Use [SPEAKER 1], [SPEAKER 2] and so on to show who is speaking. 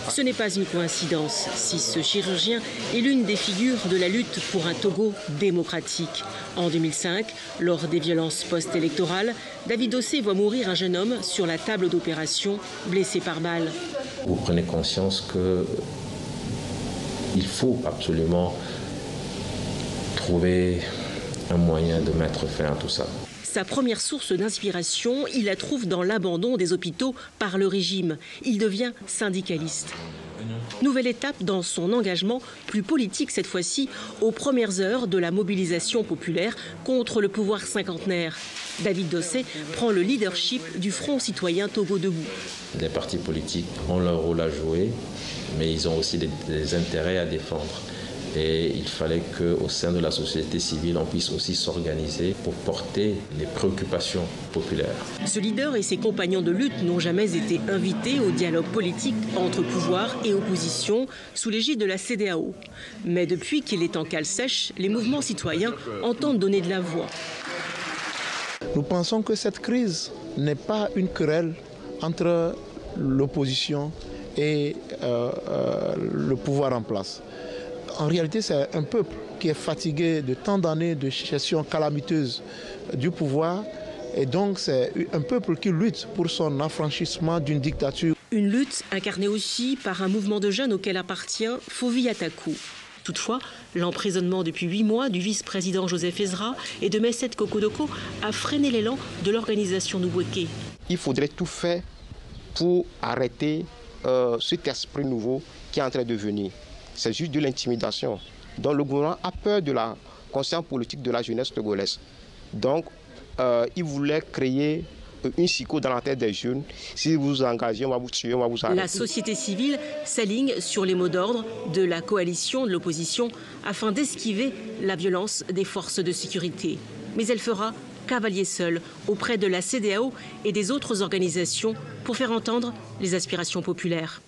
[SPEAKER 1] Ce n'est pas une coïncidence si ce chirurgien est l'une des figures de la lutte pour un Togo démocratique. En 2005, lors des violences post-électorales, David Dossé voit mourir un jeune homme sur la table d'opération, blessé par balle.
[SPEAKER 2] Vous prenez conscience qu'il faut absolument trouver un moyen de mettre fin à tout ça.
[SPEAKER 1] Sa première source d'inspiration, il la trouve dans l'abandon des hôpitaux par le régime. Il devient syndicaliste. Nouvelle étape dans son engagement, plus politique cette fois-ci, aux premières heures de la mobilisation populaire contre le pouvoir cinquantenaire. David Dossé prend le leadership du Front citoyen Togo debout.
[SPEAKER 2] Les partis politiques ont leur rôle à jouer, mais ils ont aussi des intérêts à défendre. Et il fallait qu'au sein de la société civile, on puisse aussi s'organiser pour porter les préoccupations populaires.
[SPEAKER 1] Ce leader et ses compagnons de lutte n'ont jamais été invités au dialogue politique entre pouvoir et opposition sous l'égide de la CEDEAO. Mais depuis qu'il est en cale sèche, les mouvements citoyens entendent donner de la voix.
[SPEAKER 3] Nous pensons que cette crise n'est pas une querelle entre l'opposition et le pouvoir en place. En réalité, c'est un peuple qui est fatigué de tant d'années de gestion calamiteuse du pouvoir. Et donc, c'est un peuple qui lutte pour son affranchissement d'une dictature.
[SPEAKER 1] Une lutte incarnée aussi par un mouvement de jeunes auquel appartient Fovi Ataku. Toutefois, l'emprisonnement depuis 8 mois du vice-président Joseph Ezra et de Messet Kokodoko a freiné l'élan de l'organisation Nubweke.
[SPEAKER 4] Il faudrait tout faire pour arrêter cet esprit nouveau qui est en train de venir. C'est juste de l'intimidation. Donc le gouvernement a peur de la conscience politique de la jeunesse togolaise. Donc il voulait créer une psycho dans la tête des jeunes. Si vous vous engagez, on va vous tuer, on va vous arrêter.
[SPEAKER 1] La société civile s'aligne sur les mots d'ordre de la coalition de l'opposition afin d'esquiver la violence des forces de sécurité. Mais elle fera cavalier seul auprès de la CEDEAO et des autres organisations pour faire entendre les aspirations populaires.